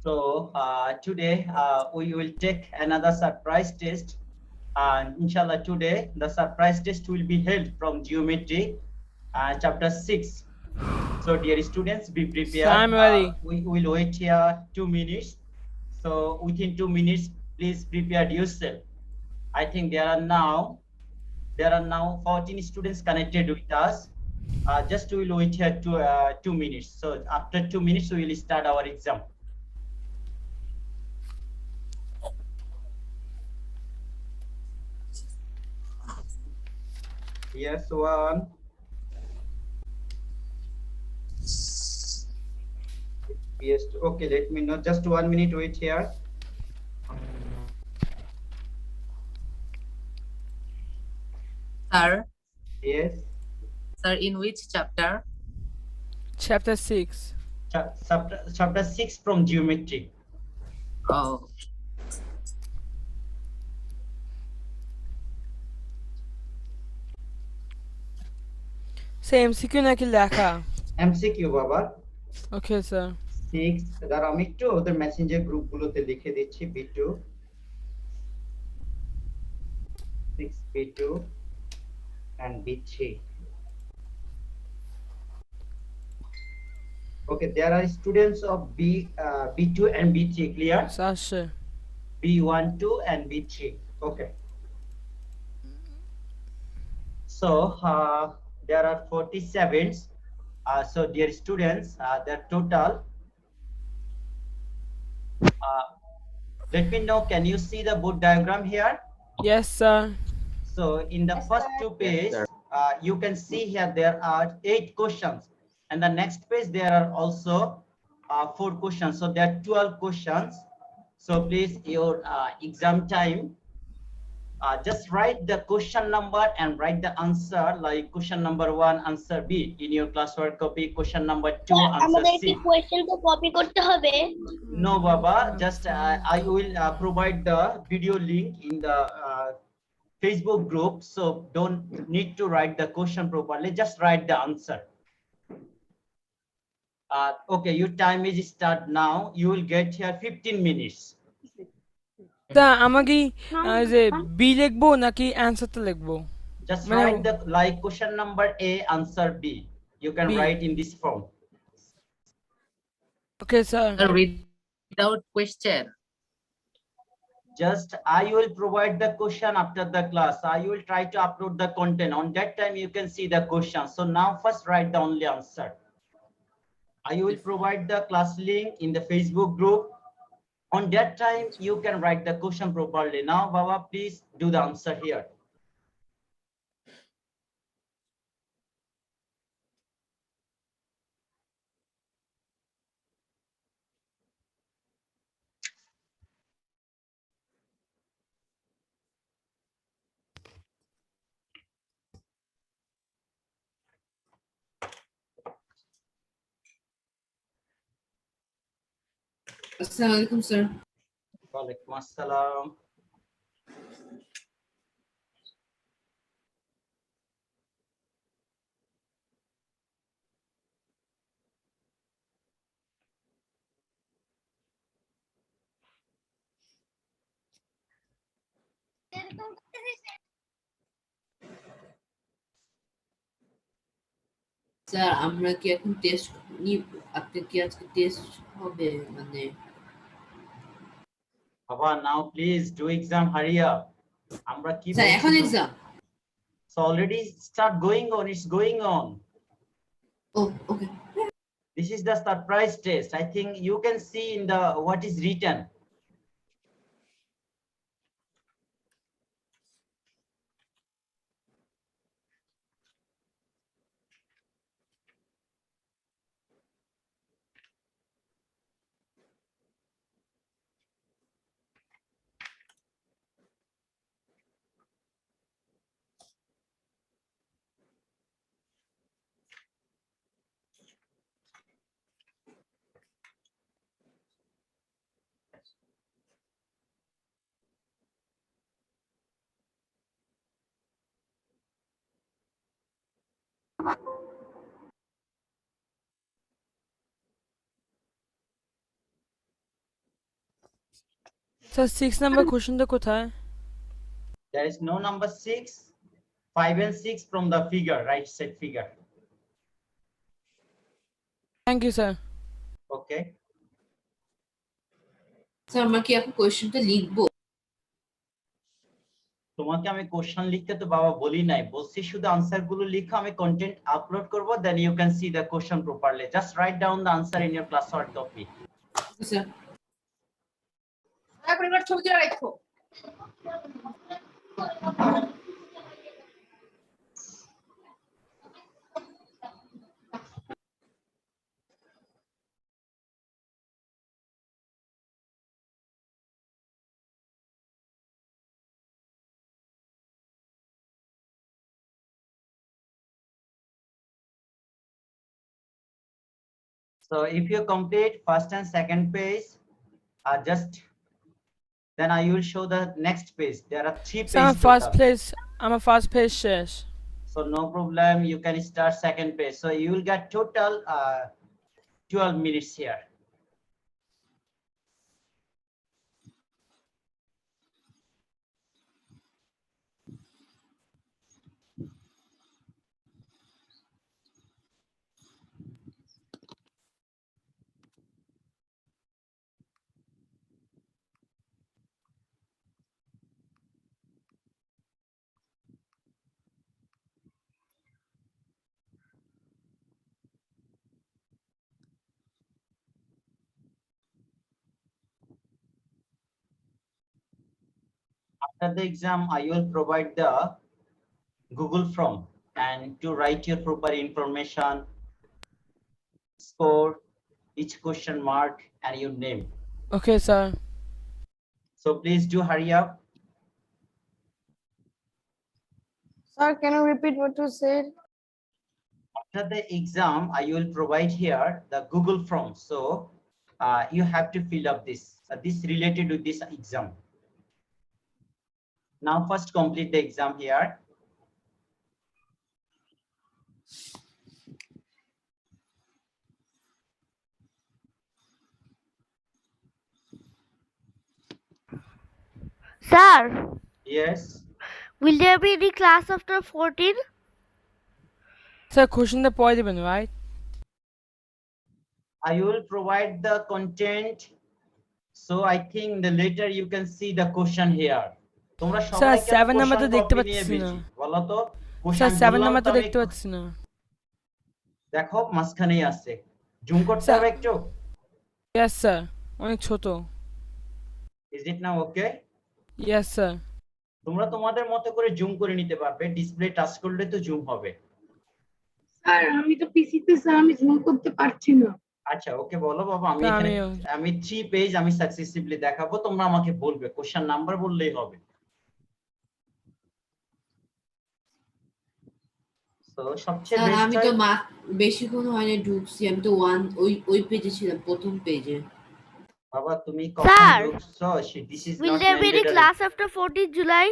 So today we will take another surprise test. And inshallah today the surprise test will be held from geometry chapter 6. So dear students, be So prepared. I'm ready. We will wait here 2 minutes. So within 2 minutes, please prepare yourself. I think there are now 14 students connected with us. Just we will wait here 2 minutes. So after 2 minutes, we will start our exam. Yes, one. Yes, okay, let me know. Just 1 minute wait here. Sir, Yes. sir, in which chapter? Chapter 6. Chapter 6 from geometry. Oh, Same MCQ নাকি লেখা? MCQ বাবা। Okay, sir. 6 দ্বারা আমি একটু ওদের Messenger গ্রুপগুলোতে লিখে দিচ্ছি B2 6 B2 and B3. Okay, there are students of B2 and B3 clear. আসছে। B12 and B3. Okay. So there are 47. So dear students, the total. Let me know. Can you see the board diagram here? Yes, sir. So in the first two pages, you can see here there are 8 questions, and the next page there are also 4 questions. So there are 12 questions. So please, your exam time, just write the question number and write the answer, like question number 1 answer B in your classwork copy, question number 2 answer আমাদের C. কি question তো copy করতে হবে? No baba, just I will provide the video link in the Facebook group, so don't need to write the question properly, just write the answer. Okay, your time is start now. You will get here 15 minutes. তা আমাকে যে B লিখবো নাকি অ্যানসারটা লিখবো? Just মানে write the like question number A, answer B. You can B. write in this form. Okay, sir. sir, read out question. Just I will provide the question after the class. I will try to upload the content. On that time you can see the question. So now first write the only answer. I will provide the class link in the Facebook group. On that time you can write the question properly. Now baba, please do the answer here. Assalamu alaikum, sir. Walaikum assalam. Sir আমরা কি এখন test নিব? আপনি কি আজকে test হবে মানে? Baba, now please do exam, hurry up. Amra ki sir এখন bolchi to? Exam? So already start going on, it's going on. Oh okay. This is the surprise test. I think you can see in the what is written. Sir, 6 number question to kothay? There is no number 6, 5 and 6 from the figure, right side figure. Thank you, sir. Okay. Sir আমরা কি এখন কোয়েশ্চেনটা লিখবো? তোমাকে আমি question লিখতে তো বাবা বলি নাই, বলছি শুধু আনসার গুলো লিখো, আমি কন্টেন্ট আপলোড করব, then you can see the question properly. Just write down the answer in your class hard copy. Sir তারপর এবার ছবি তুলে রাখো। So if you complete first and second page, just then I will show the next page. There are 3 pages. Sir, I'm a first page শেষ. So no problem, you can start second page. So you will get total 12 minutes here. After the exam, I will provide the Google form and to write your proper information, score, each question mark, and your name. Okay, sir. So please do hurry up. Sir, can you repeat what you said? After the exam, I will provide here the Google form. So you have to fill up this. This related to this exam. Now first complete the exam here. Sir, Yes. will there be any class after 14? Sir, questionটা পরে দিবেন, right? I will provide the content. So I think the later you can see the question here. তোমরা সবাই Sir, 7 নাম্বারটা দেখতে পাচ্ছি না। বলো তো Sir, question 7 বললাম নাম্বারটা তো আমি- দেখতে পাচ্ছি না। দেখো মাঝখানেই আছে, জুম করতে Sir- হবে একটু। Yes, sir. অনেক ছোট। Is it now okay? Yes, sir. তোমরা তোমাদের মতো করে জুম করে নিতে পারবে, ডিসপ্লে টাচ করলে তো জুম হবে। স্যার আমি তো পিসিতে স্যার আমি জুম করতে পারছি না। আচ্ছা ওকে, বলো বাবা, আমি তা এখানে আমিও- আমি 3 পেজ আমি সাকসেসফুলি দেখাবো, তোমরা আমাকে বলবে, কোশ্চেন নাম্বার বললেই হবে। তো সবচেয়ে স্যার আমি তো বেস্ট বেশিক্ষণ হয়নি ঢুকছি, আমি তো ওই পেজে ছিলাম, প্রথম পেজে। বাবা তুমি Sir, কখন ঢুকছো? This is Will not there be any mandatory. class after 14 July?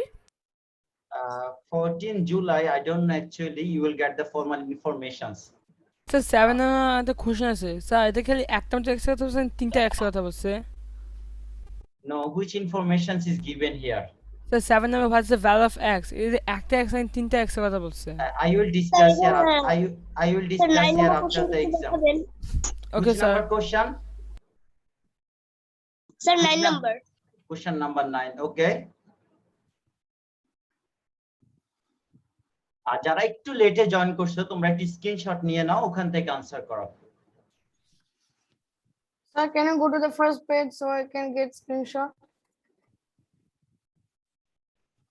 14 July, I don't know actually, you will get the formal informations. Sir, 7 number একটা question আছে। Sir, এটা খালি একটা মাত্র একসাথে কথা বলছে, তিনটা একসাথে কথা বলছে। No, which informations is given here? Sir, 7 number what's the value of x? এই যে একটা x and তিনটা x এর কথা বলছে। I will discuss Sir, here. yeah. I will Sir, discuss 9 here number after question the একটু exam. দেখাবেন? Okay, Which sir. number question? Sir, 9 number. Question number 9. Okay. আর যারা একটু লেটে জয়েন করছো, তোমরা একটু স্ক্রিনশট নিয়ে নাও, ওখান থেকে আনসার করো। Sir, can you go to the first page so I can get screenshot?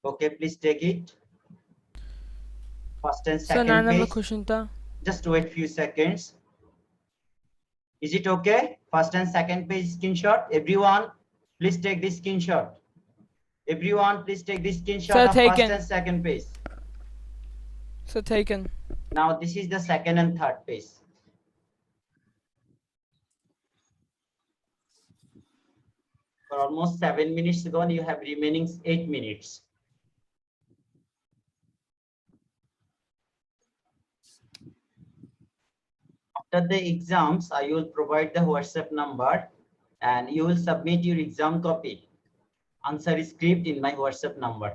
Okay, please take it. First and Sir, second 9 number page. questionটা। Just wait few seconds. Is it okay? First and second page screenshot. Everyone, please take this screenshot. Everyone, please take this screenshot Sir, of taken. first and second page. So taken. Now this is the second and third page. For almost 7 minutes gone, you have remaining 8 minutes. After the exams, I will provide the WhatsApp number and you will submit your exam copy. answer script in my WhatsApp number.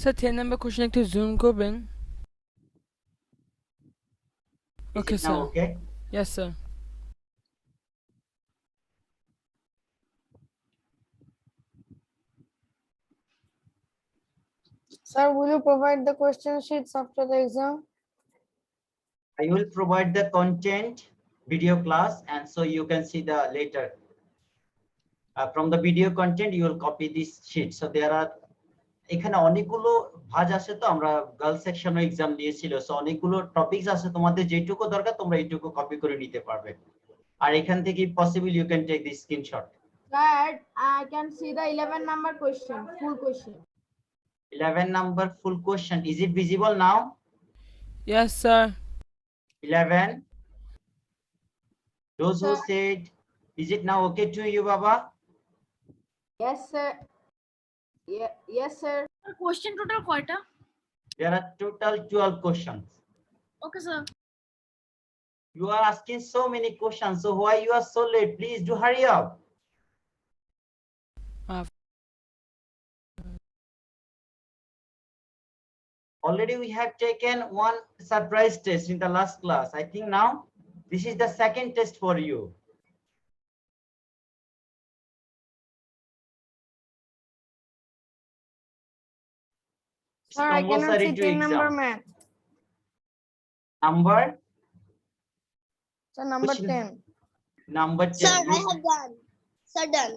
Sir 10 number question একটু zoom করবেন? Is Okay, it now sir. okay? Yes, sir. Sir, will you provide the question sheets after the exam? I will provide the content video class, and so you can see the later. From the video content, you will copy this sheet. So there are এখানে অনেকগুলো ভাজ আছে, তো আমরা girl সেকশনে exam দিয়েছিল, so অনেকগুলো topics আছে, তোমাদের যেটুকু দরকার তোমরা এইটুকু কপি করে নিতে পারবে। আর এখান থেকে possible you can take this screenshot. Sir, I can see the 11 number question, full question. 11 number full question, is it visible now? Yes, sir. 11, those who Sir. said, is it now okay to you, Baba? Yes, sir. Yes, sir. Question total koyta? There are total 12 questions. Okay, sir. You are asking so many questions, so why you are so late? Please do hurry up. Already we have taken one surprise test in the last class. I think now this is the second test for you. Sir, I cannot see Compulsory to 10 number exam. math. Number? Sir, number Which 10. Number 10. Sir, I have done. Sir, done.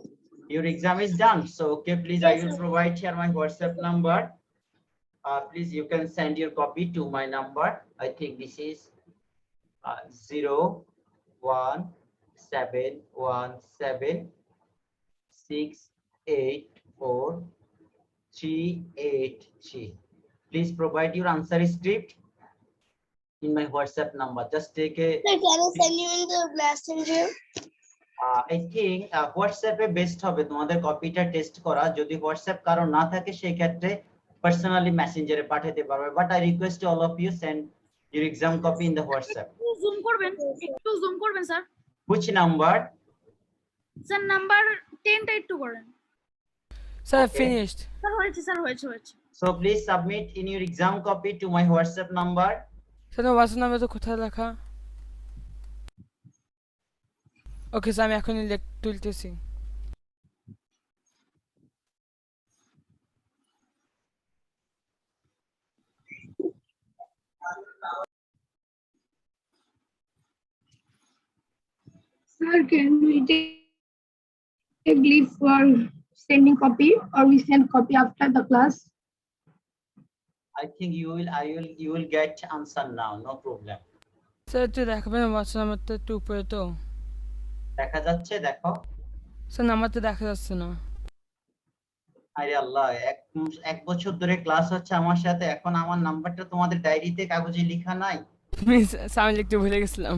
Your exam is done. So, okay, please, I will provide here my WhatsApp number. Please, you can send your copy to my number. I think this is 01717684383. Please provide your answer script in my WhatsApp number. Just take a. Sir, can I send you in the messenger? I think WhatsApp A best হবে তোমাদের কপিটা test করা। যদি WhatsApp কারো না থাকে সেই ক্ষেত্রে পার্সোনালি মেসেঞ্জারে পাঠাতে পারবে, but I request all of you send your exam copy in the WhatsApp. Zoom করবেন, একটু জুম করবেন sir. Which number? Sir number 10টা একটু করেন। Sir, Okay. finished. স্যার হয়েছে, স্যার হয়েছে। So please submit in your exam copy to my WhatsApp number. Sir, no, WhatsApp number তো কোথায় লেখা? ওকে স্যার, আমি এখনই তুলতেছি। Sir, can we take leave for sending copy, or we send copy after the class? I think you will get answer now, no problem. Sir একটু দেখাবেন WhatsApp নাম্বারটা একটু উপরে তো? দেখা যাচ্ছে, দেখো। স্যার নাম্বারটা দেখা যাচ্ছে না। আরে আল্লাহ, এক বছর ধরে ক্লাস হচ্ছে আমার সাথে, এখন আমার নাম্বারটা তোমাদের ডায়েরিতে কাগজে লেখা নাই? স্যার আমি লিখতে ভুলে গেছিলাম।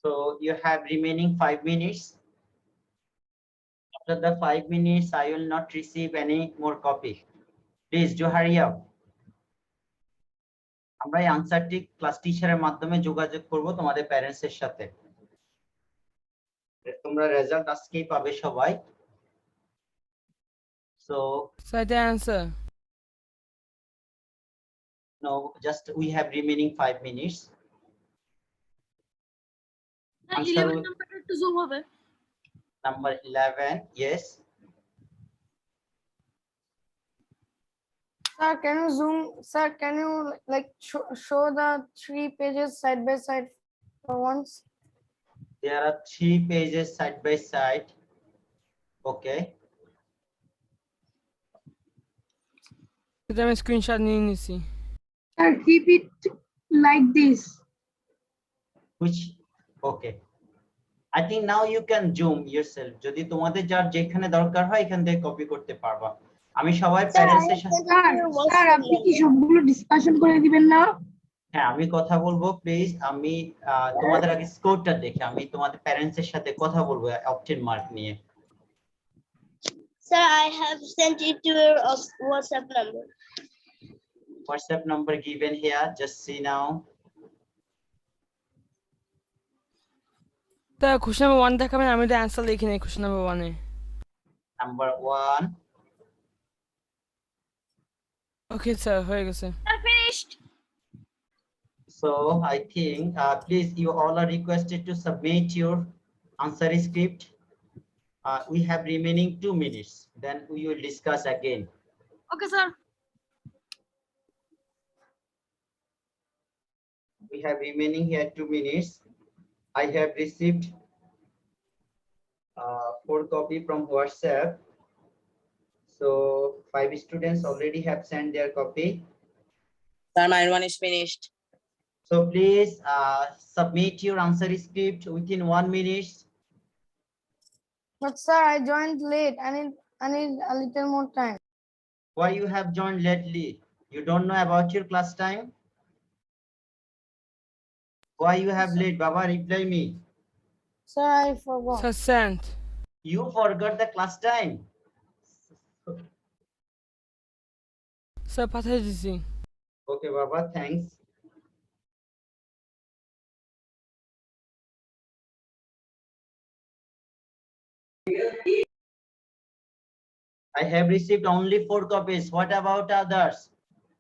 So you have remaining 5 minutes. After the 5 minutes, I will not receive any more copy. Please do hurry up. আমরা এই আনসারটি ক্লাস টিচারের মাধ্যমে যোগাযোগ করব তোমাদের প্যারেন্টস এর সাথে। তোমরা রেজাল্ট আজকেই পাবে সবাই। So স্যার এটা answer? no, just we have remaining 5 minutes. Sir Answer 11 will- নাম্বারটা একটু জুম হবে। Number 11, yes. Sir, can you zoom? Sir, can you like show the 3 pages side by side for once? There are 3 pages side by side. Okay. সেটা আমি screenshot নিয়ে নিছি। Sir, keep it like this. Which? Okay. I think now you can zoom yourself. যদি তোমাদের যার যেখানে দরকার হয় এখান থেকে কপি করতে পারবা। আমি সবাই Sir, I প্যারেন্টস এর have সাথে sent it to your sir WhatsApp আপনি কি number. সবগুলো ডিসকাশন করে দিবেন না? হ্যাঁ আমি কথা বলবো প্লিজ। আমি তোমাদের আগে স্কোরটা দেখে আমি তোমাদের প্যারেন্টস এর সাথে কথা বলবো অপটেন মার্ক নিয়ে। Sir, I have sent it to your WhatsApp number. WhatsApp number given here, just see now. তা কোশ্চেন নাম্বার 1 দেখাবেন, আমি তো অ্যান্সার লিখি নাই কোশ্চেন নাম্বার 1 এ। Number 1. ওকে স্যার হয়ে গেছে। Sir, finished. So I think please you all are requested to submit your answer script. We have remaining 2 minutes, then we will discuss again. Okay, sir. We have remaining here 2 minutes. I have received 4 copy from WhatsApp. So 5 students already have sent their copy. Sir, my one is finished. So please submit your answer script within 1 minute. But sir, I joined late. I need a little more time. Why you have joined lately? You don't know about your class time? Why you have late? Baba, reply me. Sir, I forgot. Sir sent. You forgot the class time. Sir পাঠিয়ে দিছি। Okay, Baba, thanks. I have received only 4 copies. What about others?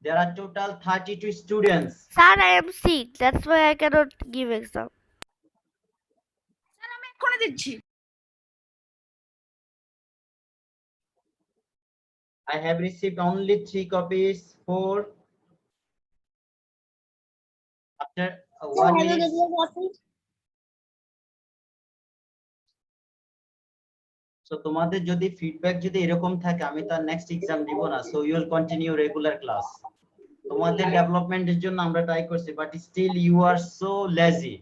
There are total 32 students. Sir, I am sick. That's why I cannot give exam. Sir, আমি এক্ষুনি দিচ্ছি। I have received only 3 copies. 4. After Sir, 1 have you minute. got your copy? So তোমাদের যদি feedback যদি এরকম থাকে আমি তো নেক্সট এক্সাম দিব না, so you will continue regular class. তোমাদের ডেভেলপমেন্টের জন্য আমরা ট্রাই করছি, but still you are so lazy.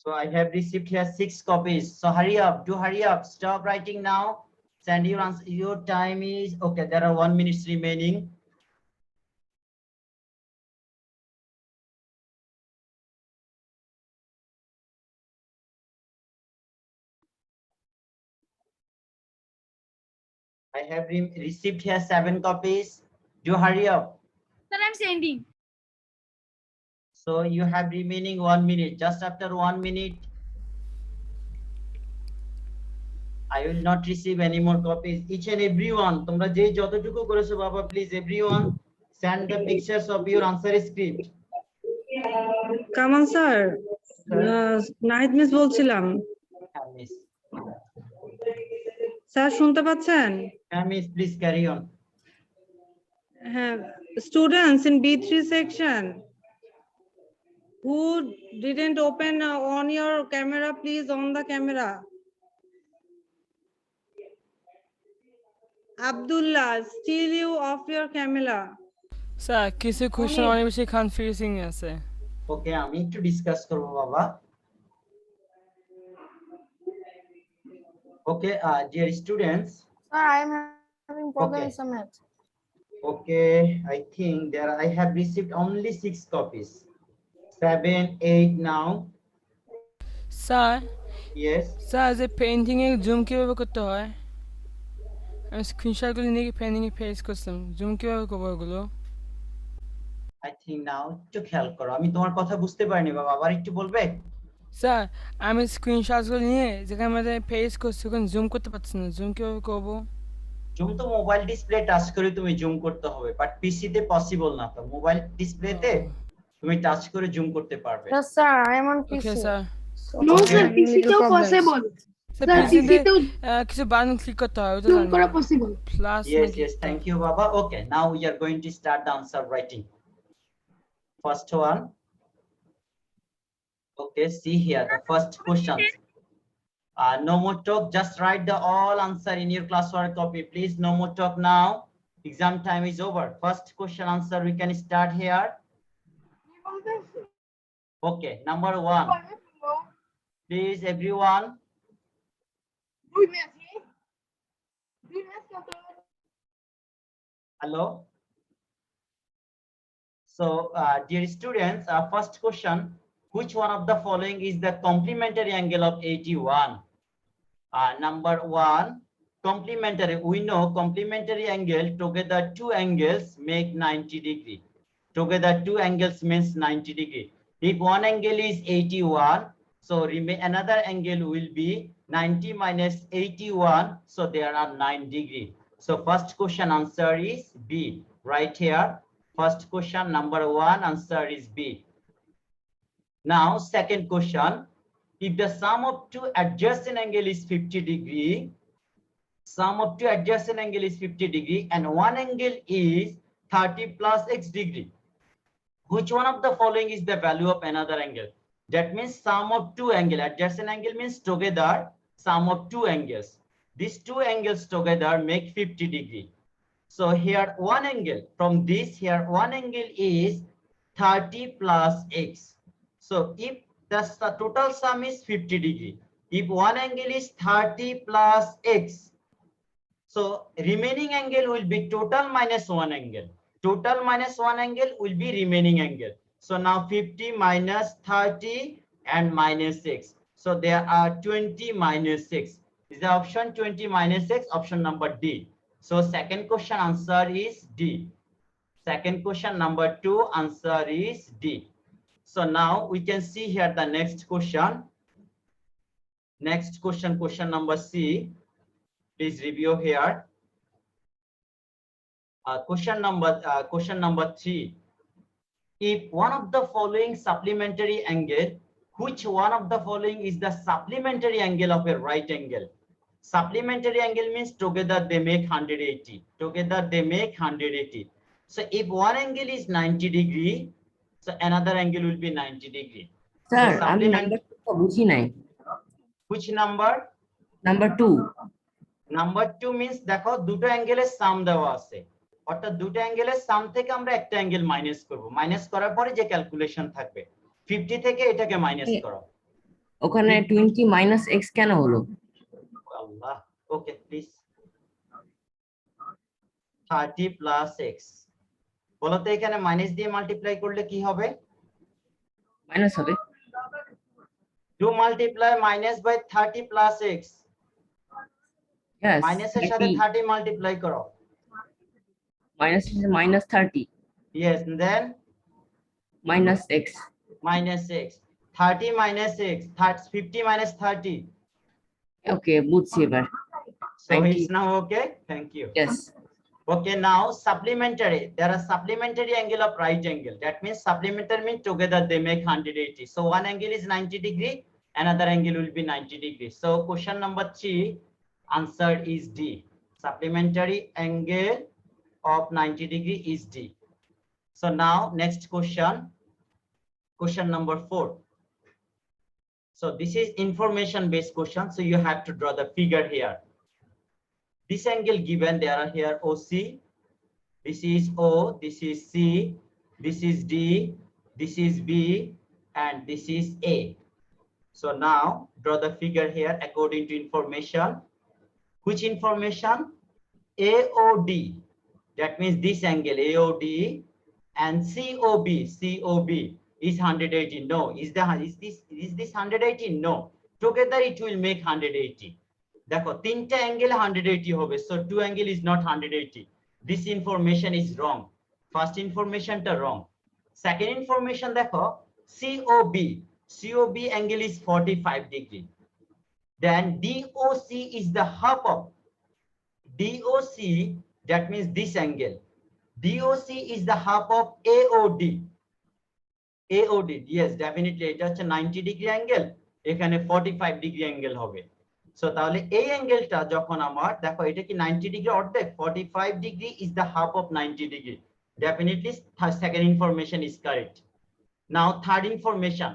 So I have received here 6 copies. So hurry up, do hurry up. Stop writing now. Send your answer. Your time is okay. There are 1 minute remaining. I have received here 7 copies. Do hurry up. Sir, I'm sending. So you have remaining 1 minute. Just after 1 minute, I will not receive any more copies. Each and everyone, তোমরা যে যতটুকু করেছো বাবা, please everyone send the pictures of your answer script. Kamal sir, Nahid miss বলছিলাম। হ্যাঁ miss. Sir শুনতে পাচ্ছেন? হ্যাঁ মিস, please carry on. হ্যাঁ, students in B3 section who didn't open on your camera, please on the camera. Abdullah, still you off your camera. Sir কিছু question অনেক বেশি confusing আছে। ওকে, আমি একটু ডিসকাস করব বাবা। Okay, dear students. Sir, I am having problem Okay. with some math. Okay, I think I have received only 6 copies. 7, 8 now. Sir Yes. Sir যে painting এ zoom কিভাবে করতে হয়? আমি স্ক্রিনশটগুলো নিয়ে পেইন্টিং এ পেস্ট করলাম। জুম কিভাবে করব ওগুলো? I think now একটু খেয়াল করো। আমি তোমার কথা বুঝতে পারিনি বাবা, আবার একটু বলবে? স্যার আমি স্ক্রিনশটগুলো নিয়ে যেখানে আমাদের পেস্ট করছি ওখানে জুম করতে পারছি না। জুম কিভাবে করব? জুম তো মোবাইল ডিসপ্লে টাচ করে তুমি জুম করতে হবে, বাট পিসি তে পসিবল না। তো মোবাইল ডিসপ্লেতে তুমি টাচ করে জুম করতে পারবে। Yes, sir, I am on PC. Okay sir. So No, I sir, have PC little তেও problems. possible. স্যার Sir, পিসিতে PC তেও কিছু বাটন ক্লিক করতে হয় ওটা zoom জানি। করা possible. Plus Yes, yes, thank you baba. Okay, now we are going to start the answer writing. First one. Okay, see here the first questions. No more talk, just write the all answer in your classwork copy, please. No more talk now. Exam time is over. First question answer, we can start here. Okay, number 1. Please, everyone. Hello. So, dear students, first question, which one of the following is the complementary angle of 81? Number 1, complementary. We know complementary angle, together two angles make 90 degree. Together two angles means 90 degree. If one angle is 81, so another angle will be 90 minus 81, so there are 9 degree. So first question answer is B, right here. First question number 1 answer is B. Now second question, if the sum of two adjacent angle is 50 degree, sum of two adjacent angle is 50 degree and one angle is 30 plus x degree, which one of the following is the value of another angle? That means sum of two angle, adjacent angle means together sum of two angles. These two angles together make 50 degree. So here one angle, from this here one angle is 30 plus x. So if the total sum is 50 degree, if one angle is 30 plus x, so remaining angle will be total minus one angle. Total minus one angle will be remaining angle. So now 50 minus 30 and minus 6. So there are 20 minus 6. Is the option 20 minus 6? Option number D. So second question answer is D. Second question number 2 answer is D. So now we can see here the next question. Next question, question number C. Please review here. Question number 3. If one of the following supplementary angle, which one of the following is the supplementary angle of a right angle? Supplementary angle means together they make 180. Together they make 180. So if one angle is 90 degree, so another angle will be 90 degree. Sir, So আমি number 2 বুঝি নাই। Which number? Number 2. Number 2 means দেখো দুটো অ্যাঙ্গেলের সাম দেওয়া আছে, অর্থাৎ দুটো অ্যাঙ্গেলের সাম থেকে আমরা একটা অ্যাঙ্গেল মাইনাস করব। মাইনাস করার পরে যে ক্যালকুলেশন থাকবে 50 থেকে এটাকে মাইনাস করো। ওখানে 20 minus x কেন হলো? আল্লাহ, ওকে প্লিজ। 30 plus x বলো তো এখানে মাইনাস দিয়ে মাল্টিপ্লাই করলে কি হবে? মাইনাস হবে। Do multiply minus by 30 plus x. Yes. Minus এর সাথে 30 মাল্টিপ্লাই করো। Minus is minus 30. Yes, and then Minus x. minus x. 30 minus x. 50 minus 30. Okay, বুঝছি এবার। So Thank it's you. now okay. Thank you. Yes. Okay, now supplementary. There are supplementary angle of right angle. That means supplementary means together they make 180. So one angle is 90 degree, another angle will be 90 degree. So question number 3 answer is D. Supplementary angle of 90 degree is D. So now next question. Question number 4. So this is information based question. So you have to draw the figure here. This angle given, there are here OC, this is O, this is C, this is D, this is B, and this is A. So now draw the figure here according to information. Which information? AOD, that means this angle AOD, and COB, COB is 180. No, is this 180? No, together it will make 180. দেখো তিনটা angle 180 হবে, so two angle is not 180. This information is wrong. First information টা wrong. Second information দেখো COB angle is 45 degree. Then DOC is the half of DOC, that means this angle. DOC is the half of AOD. AOD, yes, definitely এটা হচ্ছে 90 degree angle, এখানে 45 degree angle হবে। So তাহলে এই অ্যাঙ্গেলটা যখন আমার দেখো এটা কি 90 ডিগ্রি অর্ধেক, 45 degree is the half of 90 degree. Definitely second information is correct. Now third information,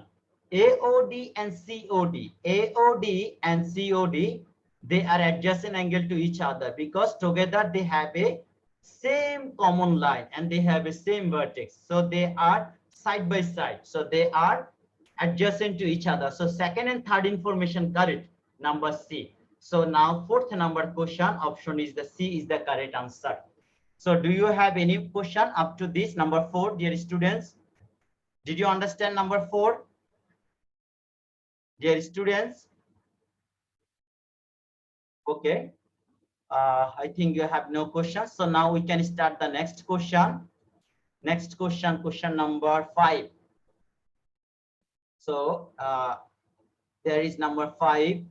AOD and COD. AOD and COD, they are adjacent angle to each other because together they have a same common line and they have a same vertex. So they are side by side. So they are adjacent to each other. So second and third information correct, number C. So now fourth number question, option is the C is the correct answer. So do you have any question up to this number 4, dear students? Did you understand number 4? Dear students? Okay. I think you have no questions. So now we can start the next question. Next question, question number 5. So there is number 5.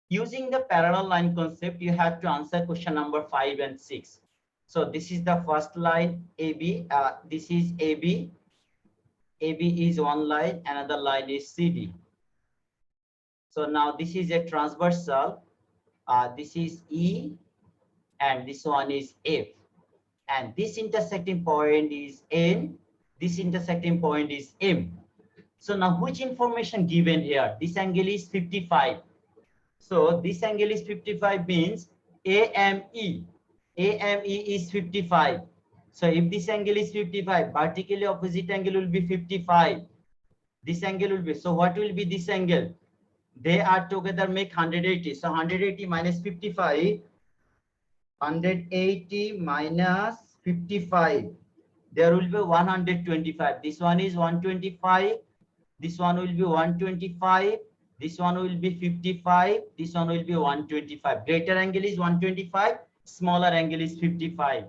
Using the parallel line concept, you have to answer question number 5 and 6. So this is the first line, AB. This is AB. AB is one line, another line is CD. So now this is a transversal. This is E, and this one is F. And this intersecting point is N. This intersecting point is M. So now which information given here? This angle is 55. So this angle is 55 means AME. AME is 55. So if this angle is 55, vertically opposite angle will be 55. This angle will be, so what will be this angle? They are together make 180. So 180 minus 55. 180 minus 55. There will be 125. This one is 125. This one will be 125. This one will be 55. This one will be 125. Greater angle is 125. Smaller angle is 55.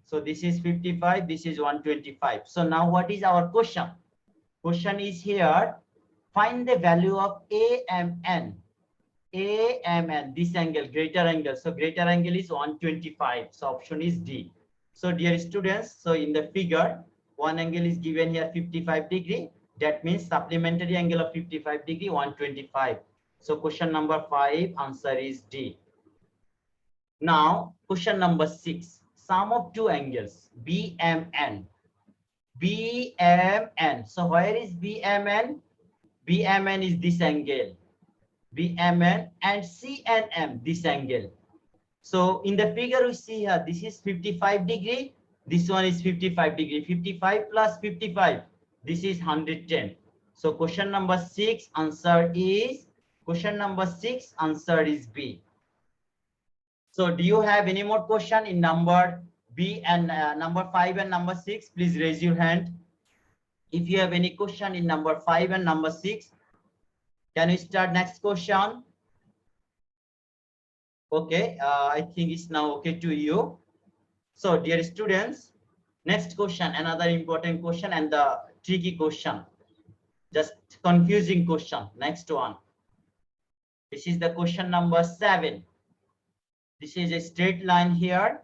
So this is 55. This is 125. So now what is our question? Question is here. Find the value of AMN. AMN, this angle, greater angle. So greater angle is 125. So option is D. So dear students, so in the figure, one angle is given here 55 degree. That means supplementary angle of 55 degree, 125. So question number 5, answer is D. Now, question number 6, sum of two angles, BMN. BMN. So where is BMN? BMN is this angle. BMN and CNM, this angle. So in the figure we see here, this is 55 degree. This one is 55 degree. 55 plus 55. This is 110. So question number 6 answer is B. So do you have any more question in number B and number 5 and number 6? Please raise your hand. If you have any question in number 5 and number 6, can we start next question? Okay, I think it's now okay to you. So dear students, next question, another important question and the tricky question, just confusing question. Next one. This is the question number 7. This is a straight line here,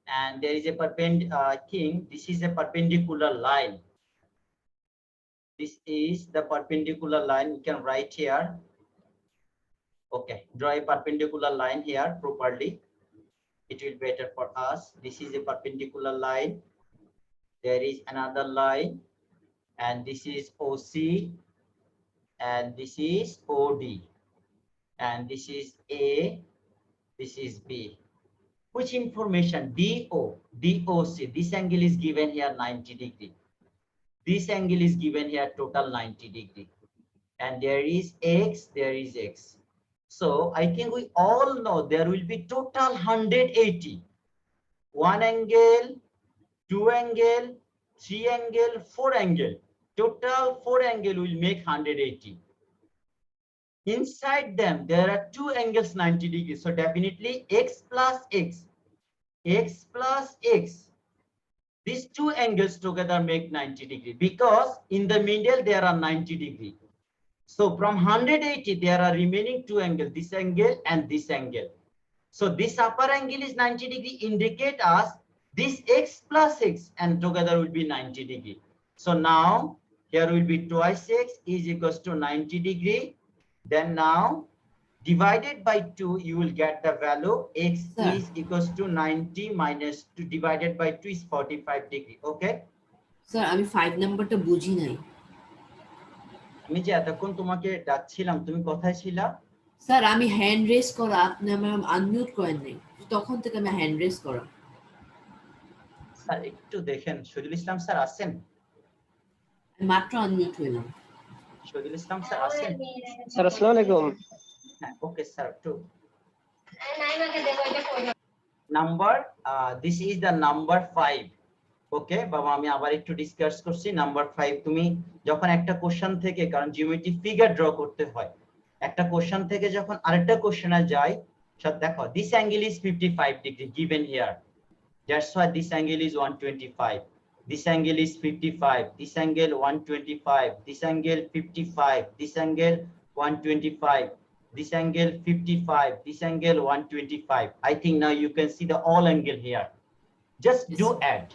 and there is a perpendicular thing. This is a perpendicular line. This is the perpendicular line. We can write here. Okay, draw a perpendicular line here properly. It will be better for us. This is a perpendicular line. There is another line, and this is OC, and this is OD, and this is A, this is B. Which information? DO, DOC. This angle is given here 90 degree. This angle is given here total 90 degree. And there is X, there is X. So I think we all know there will be total 180. One angle, two angle, three angle, four angle. Total 4 angle will make 180. Inside them, there are two angles 90 degrees. So definitely X plus X, X plus X. These two angles together make 90 degree because in the middle there are 90 degree. So from 180 there are remaining two angles, this angle and this angle. So this upper angle is 90 degree, indicate us this X plus X and together will be 90 degree. So now here will be twice X is equals to 90 degree. Then now divided by 2, you will get the value X is equals to 90 minus 2 divided by 2 is 45 degree. Okay. Sir, আমি 5 নাম্বারটা বুঝি নাই। আমি যে এতক্ষণ তোমাকে ডাকছিলাম, তুমি কোথায় ছিলা? স্যার আমি হ্যান্ড রেজ করা, আপনি আমার আনমিউট করেন নাই। তখন থেকে আমি হ্যান্ড রেজ করা। স্যার একটু দেখেন শহীদুল ইসলাম স্যার আছেন? আমি মাত্র আনমিউট হইলাম। শহীদুল ইসলাম স্যার আছেন? স্যার আসসালামু আলাইকুম। হ্যাঁ, okay sir, two number, this is the number 5। Okay বাবা, আমি আবার একটু ডিসকাস করছি। নাম্বার 5, তুমি যখন একটা কোশ্চেন থেকে, কারণ জিওমেট্রি ফিগার ড্র করতে হয়, একটা কোশ্চেন থেকে যখন আরেকটা কোশ্চেনে যায়, দেখো this angle is 55 degree given here, that's why this angle is 125, this angle is 55, this angle 125, this angle 55, this angle 125, this angle 55, this angle 125. I think now you can see the all angle here. Just do add.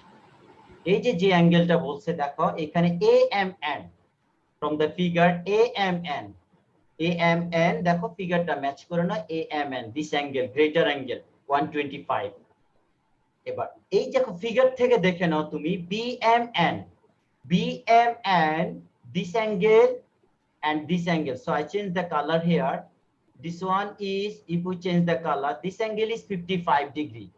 এই যে অ্যাঙ্গেলটা বলছে দেখো এখানে AMN from the figure AMN দেখো ফিগারটা match করে না, AMN this angle greater angle 125। এবার এই দেখো ফিগার থেকে দেখে নাও তুমি BMN this angle and this angle, so I change the color here. This one is, if we change the color, this angle is 55 degree,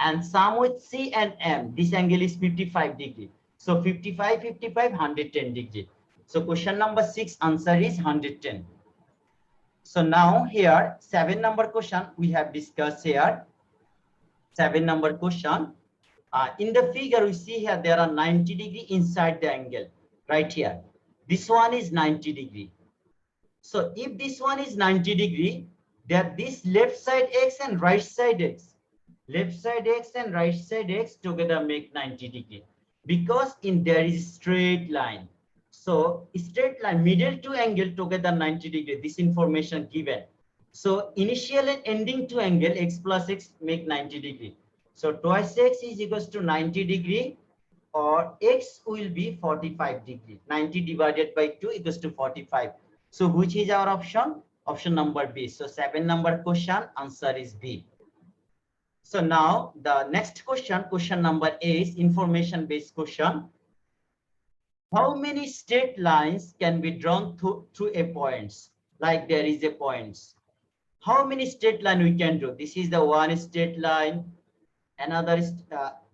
and sum with C and M, this angle is 55 degree. So 55, 110 degree. So question number 6 answer is 110. So now here 7 number question we have discussed here. 7 number question. In the figure we see here there are 90 degree inside the angle right here. This one is 90 degree. So if this one is 90 degree, that this left side x and right side x, left side x and right side x together make 90 degree, because in there is straight line. So straight line, middle two angle together 90 degree, this information given. So initial and ending two angle x plus x make 90 degree. So twice x is equals to 90 degree, or x will be 45 degree. 90 divided by 2 equals to 45. So which is our option? Option number B. So 7 number question answer is B. So now the next question, question number A, is information based question. How many straight lines can be drawn through a points? Like there is a points. How many straight line we can draw? This is the one straight line. Another is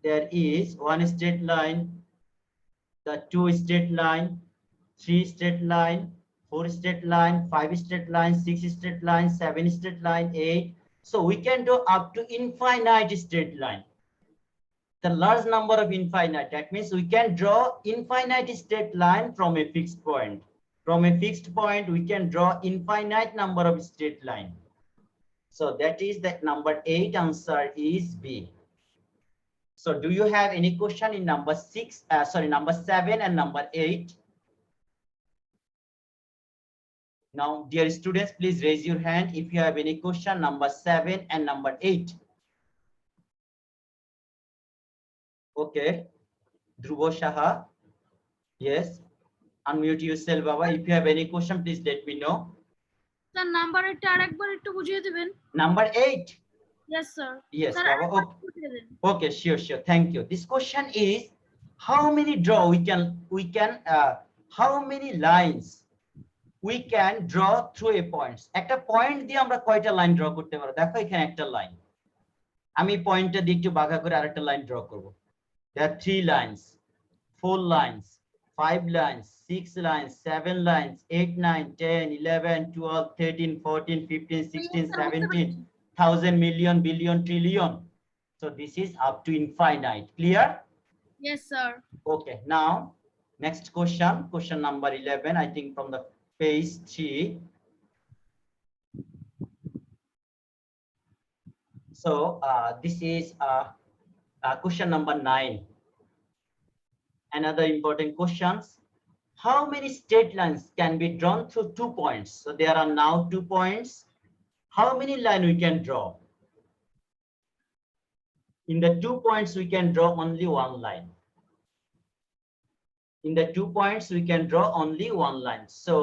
there is one straight line, the two straight line, three straight line, 4 straight line, 5 straight line, 6 straight line, 7 straight line, 8. So we can do up to infinite straight line. The large number of infinite, that means we can draw infinite straight line from a fixed point. From a fixed point, we can draw infinite number of straight line. So that is that number 8 answer is B. So do you have any question in number 7 and number 8? Now, dear students, please raise your hand if you have any question number 7 and number 8. Okay, Dhruvo Shaha, yes, unmute yourself, Baba. If you have any question, please let me know. Sir number 8 আরেকবার একটু বুঝিয়ে দিবেন। Number 8. Yes sir. Yes, sir Baba. আরেকবার বুঝিয়ে দিন। Okay, sure, thank you. This question is how many draw we can how many lines we can draw through a points. একটা point দিয়ে আমরা কয়টা লাইন ড্র করতে পারবো? দেখো এখানে একটা লাইন, আমি পয়েন্টটা দিয়ে একটু বাঁকা করে আরেকটা লাইন ড্র করব। There are 3 lines, 4 lines, 5 lines, 6 lines, 7 lines, 8, 9, 10, 11, 12, 13, 14, 15, 16, 17, 1,000, million, billion, trillion. So this is up to infinite. Clear? Yes sir. Okay, now next question, question number 11, I think from the page 3. So this is question number 9. Another important questions. How many straight lines can be drawn through 2 points? So there are now 2 points. How many line we can draw? In the 2 points, we can draw only 1 line. In the 2 points, we can draw only 1 line. So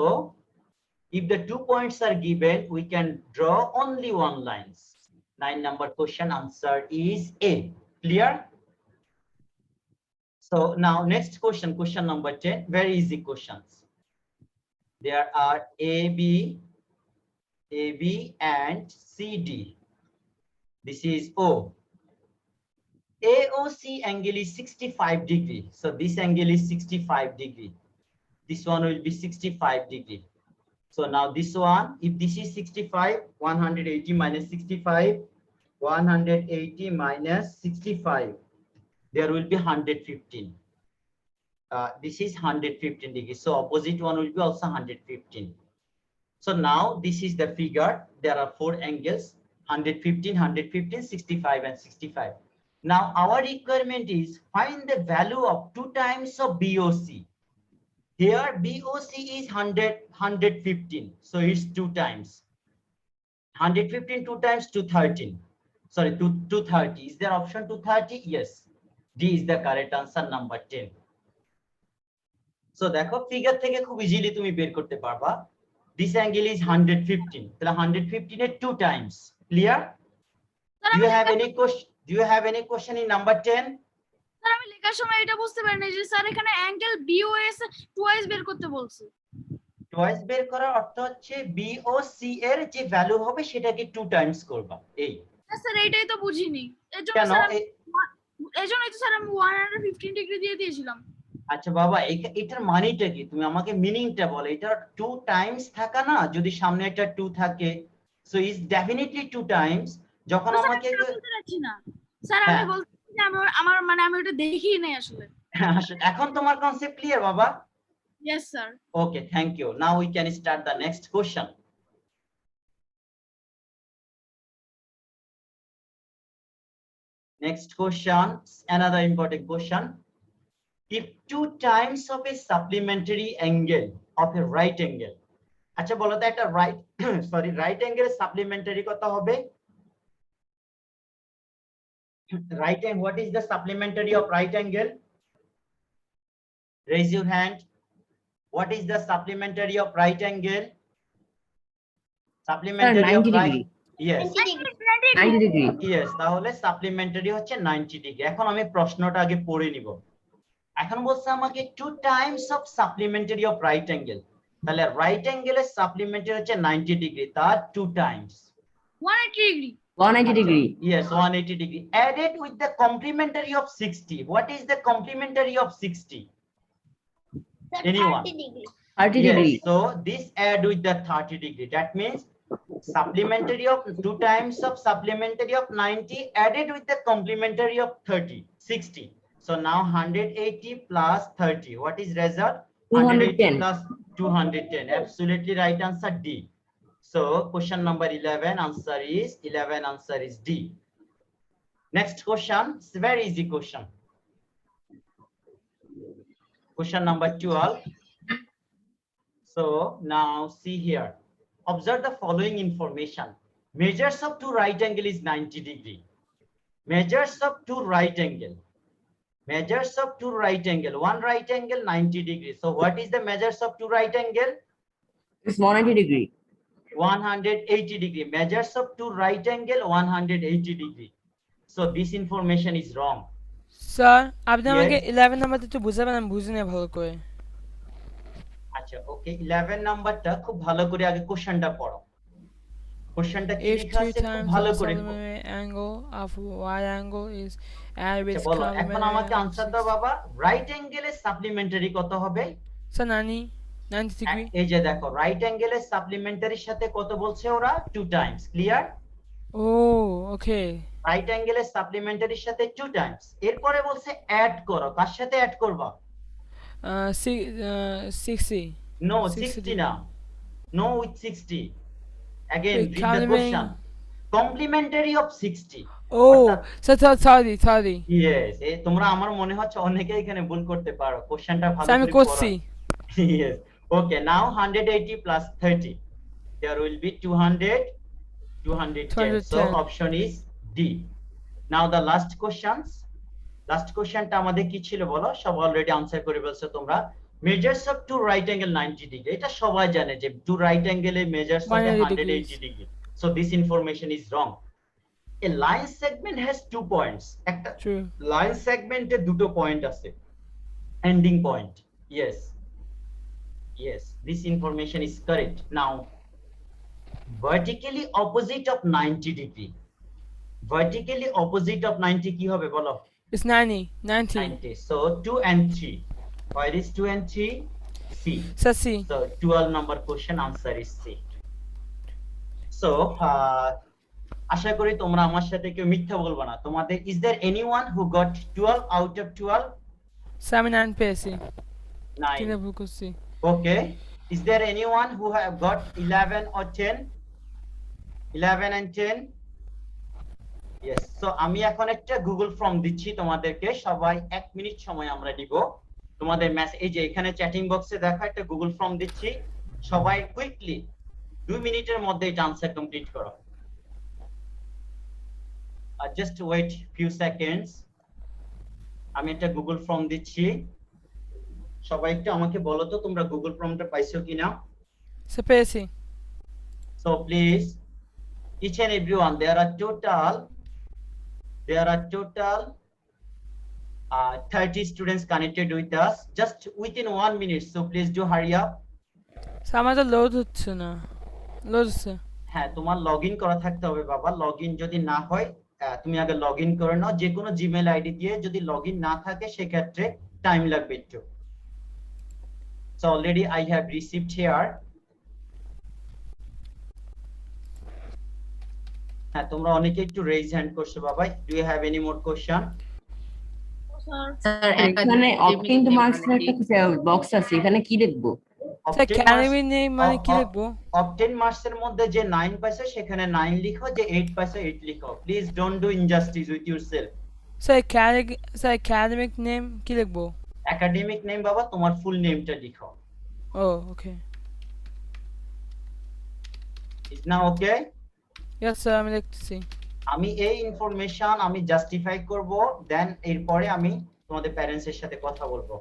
if the 2 points are given, we can draw only 1 line. 9 number question answer is A. Clear? So now next question, question number 10, very easy questions. There are AB and CD. This is O. AOC angle is 65 degree. So this angle is 65 degree. This one will be 65 degree. So now this one, if this is 65, 180 minus 65, 180 minus 65, there will be 115. This is 115 degrees. So opposite one will be also 115. So now this is the figure. There are 4 angles, 115, 115, 65 and 65. Now our requirement is find the value of 2 times of BOC. Here BOC is 100, 115. So it's 2 times. 115 2 times 213. Sorry, 230. Is there option 230? Yes. D is the correct answer, number 10. So দেখো figure থেকে খুব easily তুমি বের করতে পারবা। This angle is 115. তাহলে 115 এর 2 times. Clear? Do you have any question? Do you have any question in number 10? Sir আমি লেখার সময় এটা বুঝতে পারি না যে স্যার এখানে অ্যাঙ্গেল বিওএস টুয়াইস বের করতে বলছে। টুয়াইস বের করার অর্থ হচ্ছে BOC এর যে ভ্যালু হবে সেটাকে 2 টাইমস করবা। এই স্যার এইটাই তো বুঝিনি। কেন? এজন্যই তো স্যার আমি 115 ডিগ্রি দিয়ে দিয়েছিলাম। আচ্ছা বাবা, এটার মানেটা কি? তুমি আমাকে মিনিংটা বলো। এটা 2 টাইমস থাকা না, যদি সামনে একটা 2 থাকে, সো ইজ ডেফিনেটলি 2 টাইমস। যখন আমাকে বলতে পারছি না স্যার, আমি বলছি যে আমার মানে আমি ওটা দেখিই নাই আসলে। এখন তোমার কনসেপ্ট ক্লিয়ার বাবা? Yes sir. Okay, thank you. Now we can start the next question. Next question, another important question. If 2 times of a supplementary angle of a right angle, আচ্ছা বলো তো একটা right angle supplementary কত হবে? Right angle, what is the supplementary of right angle? Raise your hand. What is the supplementary of right angle? Supplementary of 90 right, degree. yes, 90 degree. yes, তাহলে supplementary হচ্ছে 90 degree. এখন আমি প্রশ্নটা আগে পড়ে নিব। এখন বলছে আমাকে 2 Times of supplementary of right angle, তাহলে রাইট অ্যাঙ্গেলের সাপ্লিমেন্টারি হচ্ছে 90 ডিগ্রি, তার 2 Times 180 degree. 180 degree. Yes, 180 degree added with the complementary of 60. What is the complementary of 60? Anyone? 30 degree. 30 Yes, degree. so this add with the 30 degree. That means supplementary of 2 times of supplementary of 90 added with the complementary of 30, 60. So now 180 plus 30. What is result? 210. Plus 210. Absolutely right answer D. So question number 11 answer is D. Next question, it's a very easy question. Question number 12. So now see here. Observe the following information. Measures of 2 right angle is 90 degree. Measures of 2 right angle. Measures of 2 right angle. 1 right angle 90 degree. So what is the measures of 2 right angle? It's 180 degree. 180 degree. Measures of 2 right angle 180 degree. So this information is wrong. Sir আপনি আমাকে Yes. 11 নাম্বারটা একটু বুঝাবেন, আমি বুঝি না ভালো করে। আচ্ছা ওকে, 11 নাম্বারটা খুব ভালো করে আগে কোশ্চেনটা পড়ো। কোশ্চেনটা কি If লেখা 2 আছে খুব times ভালো of করে পড়ো। supplementary angle of y angle is added with আচ্ছা বলো, এখন আমাকে complementary আনসার দাও বাবা। রাইট অ্যাঙ্গেলের সাপ্লিমেন্টারি কত হবে? Sir 90 degree. এই যে দেখো, রাইট অ্যাঙ্গেলের সাপ্লিমেন্টারির সাথে কত বলছে ওরা? 2 টাইমস। ক্লিয়ার? ও ওকে। রাইট অ্যাঙ্গেলের সাপ্লিমেন্টারির সাথে 2 টাইমস। এরপরে বলছে অ্যাড করো। কার সাথে অ্যাড করবা? 60 নো, 60 60 না। No with 60। Again, Wait, read the question. Complementary of 60. Oh sir 30 Yes, তোমরা আমার মনে হচ্ছে অনেকে এখানে ভুল করতে পারো। কোশ্চেনটা ভালো আমি করে করছি। পড়ো। Yes. Okay, now 180 plus 30. There will be 200, 210. So 210. option is D. Now the last questions. Last questionটা আমাদের কি ছিল বলো? সব অলরেডি আনসার করে বলছো তোমরা। Measures of 2 right angle 90 degree. এটা সবাই জানে যে 2 right angle এর measures হবে 180 degree. So this information is wrong. A line segment has 2 points. একটা True. line segment এ দুটো পয়েন্ট আছে। Ending point. Yes. Yes, this information is correct. Now, vertically opposite of 90 degree. Vertically opposite of 90 কি হবে বলো? It's 90. 90. 90. So 2 and 3. Where is 2 and 3? C. So C. So 12 number question answer is C. So আশা করি তোমরা আমার সাথে কেউ মিথ্যা বলবে না। তোমাদের is there anyone who got 12 out of 12? So আমি 9 পেয়েছি। 9. 3 ভুল করছি। Okay. Is there anyone who have got 11 or 10? 11 and 10? Yes. So আমি এখন একটা গুগল ফর্ম দিচ্ছি তোমাদেরকে, সবাই 1 মিনিট সময় আমরা দিব। তোমাদের এই যে এখানে চ্যাটিং বক্সে দেখা একটা গুগল ফর্ম দিচ্ছি, সবাই কুইকলি 2 মিনিটের মধ্যে এটা আনসার কমপ্লিট করো। Just wait few seconds. আমি একটা গুগল ফর্ম দিচ্ছি, সবাই একটু আমাকে বলো তো তোমরা গুগল ফর্মটা পাইছো কিনা। So পেয়েছি। So please, each and everyone, there are total 30 students connected with us just within 1 minute. So please do hurry up. So আমার তো লোড হচ্ছে না। লোড হচ্ছে। হ্যাঁ, তোমার লগইন করা থাকতে হবে বাবা। লগইন যদি না হয় তুমি আগে লগইন করে নাও, যে কোনো জিমেইল আইডি দিয়ে। যদি লগইন না থাকে সেক্ষেত্রে টাইম লাগবে একটু। So already I have received here. হ্যাঁ, তোমরা অনেকে একটু রেজ হ্যান্ড করছো বাবা। Do you have any more question? Sir এখানে অবটেইনড মার্কস এর একটা বক্স আছে, এখানে কি লিখবো? So academy name মানে কি লিখবো? Obtain marks এর মধ্যে যে 9 পাইছো সেখানে 9 লিখো, যে 8 পাইছো 8 লিখো। Please don't do injustice with yourself. So academic name কি লিখবো? Academic name বাবা, তোমার ফুল নেমটা লিখো। Oh, okay. Is now okay? Yes sir, আমি লিখতেছি। আমি এই ইনফরমেশন আমি জাস্টিফাই করব, দেন এরপরে আমি তোমাদের প্যারেন্টস এর সাথে কথা বলবো।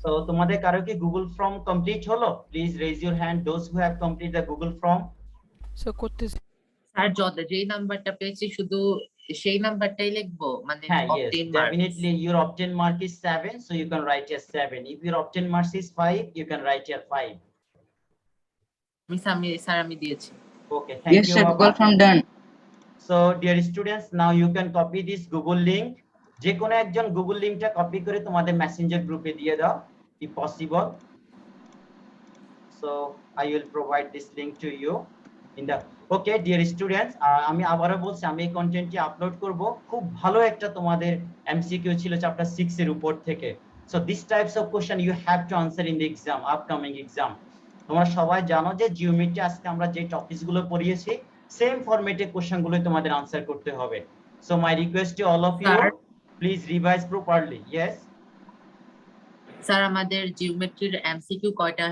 So তোমাদের কারো কি গুগল ফর্ম কমপ্লিট হলো? Please raise your hand those who have complete the Google form. So করতেছি। স্যার যেই নাম্বারটা পেয়েছি শুধু সেই নাম্বারটাই লিখবো, মানে হ্যাঁ, yes, obtain marks? definitely your obtain mark is 7, so you can write here 7. If your obtain marks is 5, you can write here 5. Sir আমি দিয়েছি। Okay, thank Yes you sir, Baba. Google form done. So dear students, now you can copy this Google link. যে কোনো একজন Google লিংকটা copy করে তোমাদের Messenger গ্রুপে দিয়ে দাও if possible. So I will provide this link to you in the okay dear students, আমি আবারো বলছি আমি এই কন্টেন্টটি আপলোড করব। খুব ভালো একটা তোমাদের এমসিকিউ ছিল চ্যাপ্টার 6 এর উপর থেকে। So these types of question you have to answer in the exam, upcoming exam. তোমরা সবাই জানো যে জিওমেট্রি আজকে আমরা যে টপিকস গুলো পড়িয়েছি সেম ফরম্যাটে কোশ্চেন গুলো তোমাদের আনসার করতে হবে। So my request to all of you, please revise properly. Yes sir আমাদের জিওমেট্রির এমসিকিউ কয়টা?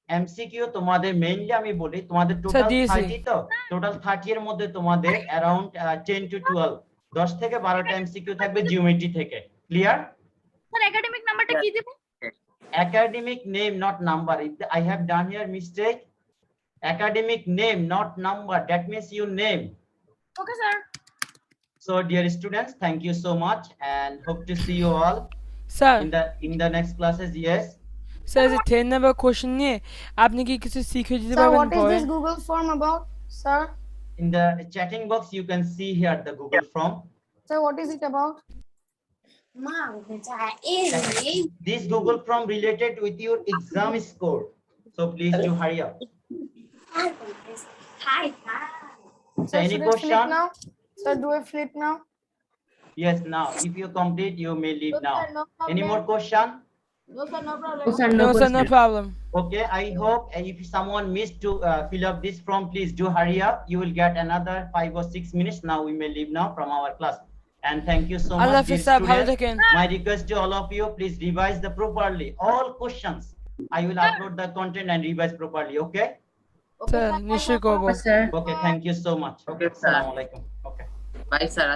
এমসিকিউ তোমাদের মেইনলি আমি বলি তোমাদের টোটাল 30, তো টোটাল 30 এর মধ্যে তোমাদের अराउंड 10 to 12 10 থেকে 12টা এমসিকিউ থাকবে জিওমেট্রি থেকে। ক্লিয়ার? স্যার একাডেমিক নাম্বারটা কি দেব? Academic name not number. If I have done here mistake, academic name not number, that means your name. Okay sir. So dear students, thank you so much and hope to see you all Sir, in the next classes. Yes sir, the 10 number question নিয়ে আপনি কি কিছু শিখিয়ে দিতে Sir, পারবেন what is পরে? this Google form about, sir? in the chatting box you can see here the Google form. Sir, what is it about? This Google form related with your exam score, so please do hurry up. So any Should I flip question? now? Sir, do I flip now? Yes, now if you complete you may leave now. No Any problem. more question? No sir, no problem. No sir, No sir, no problem. Okay, I hope if someone missed to fill up this form, please do hurry up. You will get another 5 or 6 minutes. Now we may leave now from our class. And thank you so Allah much, dear হাফেজ sir, ভালো students. থাকেন। My request to all of you, please revise the properly all questions. I will upload the content and revise properly. Okay? Sir নিশ্চয়ই করব। Sir. Okay, thank you so much. Okay, sir. Assalamu alaikum. Okay. Bye sir.